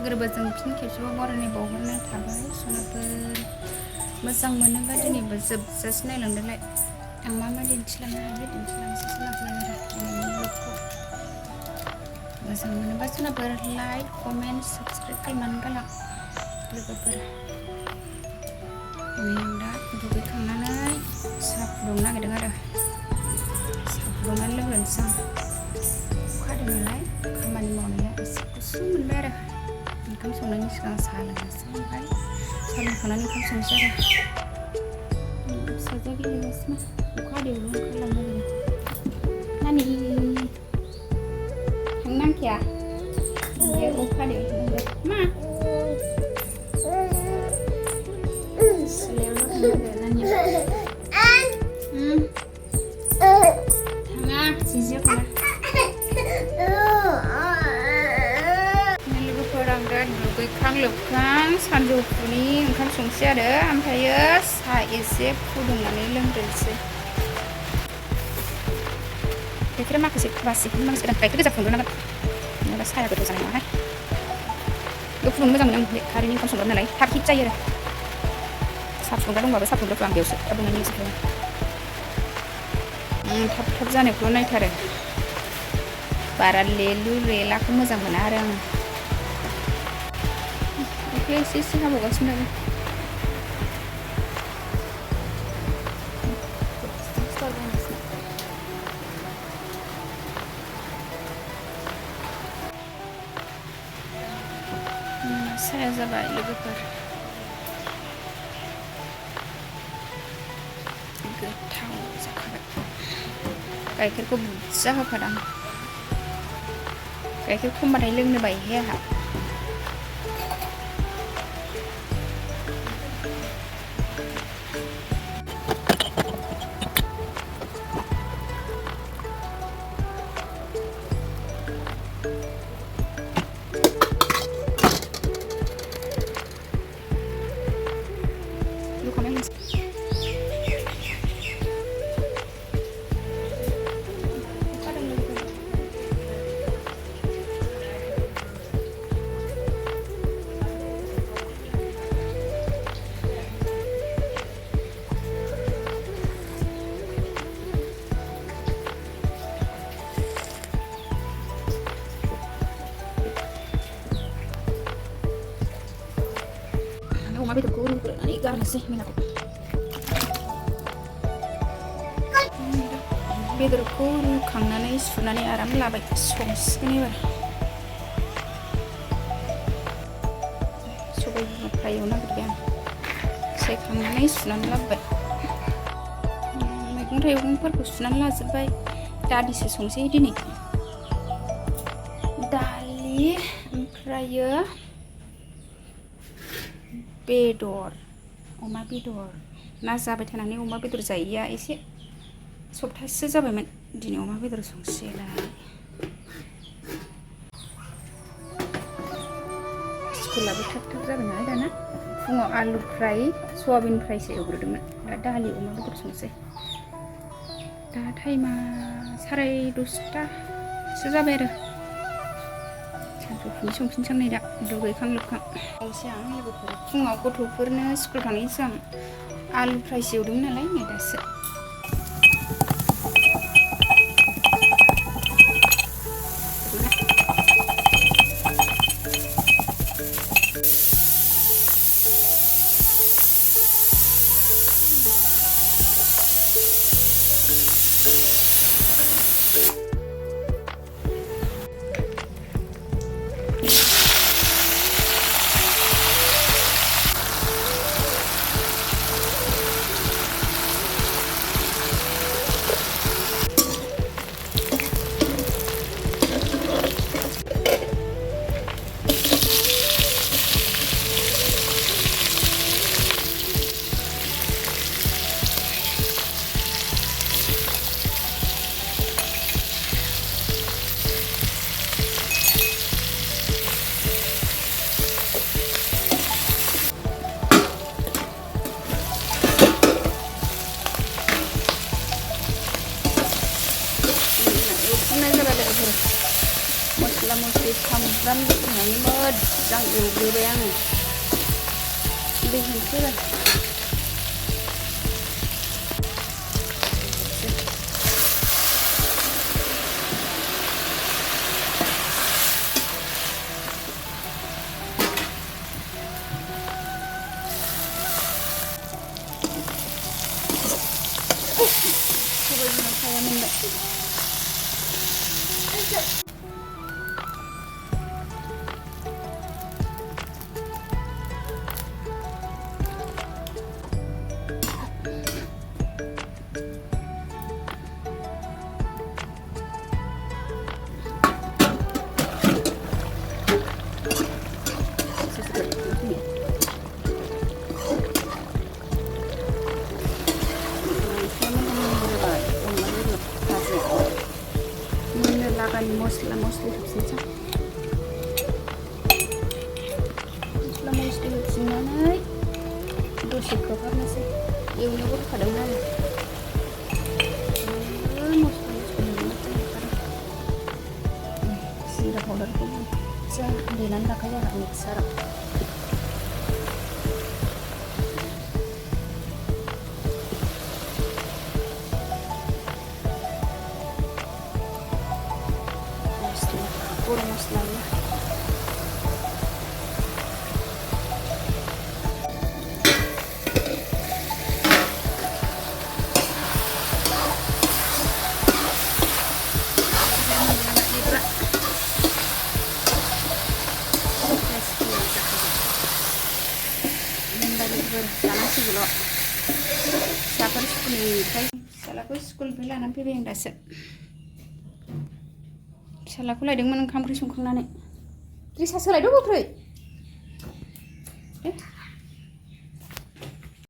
लोगोफोरजों फिन खेबसेबाव बरायनाय बावहरनाय थाबाय सनाफोर मोजां मोनोबा दिनैबो जोबजासे नायलांदोलाय आं मा दिन्थिलांनो हायो दिन्थिलांसै सनाफोर दिनैनि ब्लगखौ मोजां मोनोबा सनाफोर लाइक कमेन्ट साबस्क्राइब खालामनानै गालां लोगोफोर नै आं दा दुगैखांनानै साहा फुदुंनो नागिरदों आरो साहा फुदुंनानै लोंग्रोनोसै आं अखा हादों नालाय खामानि मावनाया एसे गुसु मोनबाय आरो ओंखाम संनायनि सिगां साहा लोंनोसै ओमफ्राय साहा लोंखांनानै ओंखाम संनोसै आरो फिसाजोआ गेलेगासिनो अखा हादैयावल' ओंखारलांनो नागिरदों नानि थांनो नांखाया बे अखा हादैयाव थांनांगौ मा सिलायावल' थांनो नागिरो नानिया थाङा जिजियाव थाङा लोगोफोर आं दा दुगैखां लोबखां सानजौफुनि ओंखाम संसै आरो ओमफ्रायो साहा एसे फुदुंनानै लोंग्रोनोसै गाइखेरा माखासे बासिखौनो माखासे गोदान गाइखेर गोजा फुदुंनांगोन नङाबा साहाया गोथाव जानाय नङाहाय बेयाव फुदुंनो मोजां मोनो आं बे खारैनि ओंखाम संग्रा नालाय थाब हिट जायो आरो साहा फुदुंग्रा दंबाबो साहा फुदुंग्राखौ आं बेयावसो फुदुंनायनि गोसो खालामो थाब थाब जानायखौल' नायथारो बारा लेलु लेलाखौ मोजां मोना आरो आङो अखाया एसे एसे हाबावगासिनो दं साया जाबाय लोगोफोर गोथाव जाखाबाय गाइखेरखौ बुरजा होफादां गाइखेर खमबाथाय लोंनो बायोहाय आंहा अमा बेदरखौ रुग्रोनानै गारनोसै मैलाखौ बेदरखौ रुखांनानै सुनानै आराम लाबाय संसिगोन एबार सबाय बिमा फ्राय एवनो नागिरबाय आं सायखांनानै सुनानै लाबोबाय मैगं थाइगंफोरखौ सुनानै लाजोबबाय दालिसो संसै दिनै दालि ओमफ्रायो बेदर अमा बेदर ना जाबाय थानानै अमा बेदर जायैया एसे सप्तासेसो जाबायमोन दिनै अमा बेदर संसैलाय स्कुलाबो थाब थाब जाबाय नालाय दाना फुङाव आलु फ्राय सयाबिन फ्रायसो एवग्रोदोंमोन दा दालि अमा बेदर संसै दा टाइमा 10:30सो जाबाय आरो सानजौफुनि संफिनसै नै दा दुगैखां लोबखां एसे आं लोगोफोर फुङाव गथ'फोरनो स्कुल थांनायनि सिगां आलु फ्रायसो एवदोंमोन नालाय नै दासो मस्ला मस्लि सामब्राम होनानै मोजां एवग्रोबाय आङो दै होनोसै सबाय बिमा साया मोनबाय lagan mosla-mosli habisnya mosla-mosli habisnya dose खोबहाबनोसै एवनायावबो होखादोंमोन आरो मस्ला-मस्लि जिरा पाउडारखौ जा देनानै लाखायो आरो मिक्साराव gurih moslanya जानांसिगौ फिसाफोर स्कुलनिफ्राय फिसालाखौ स्कुलनिफ्राय लानानै फैबाय आं दासो फिसालाखौ लायदोंमोन ओंखाम ओंख्रि संखांनानै ड्रेसा सोलायदो गोख्रै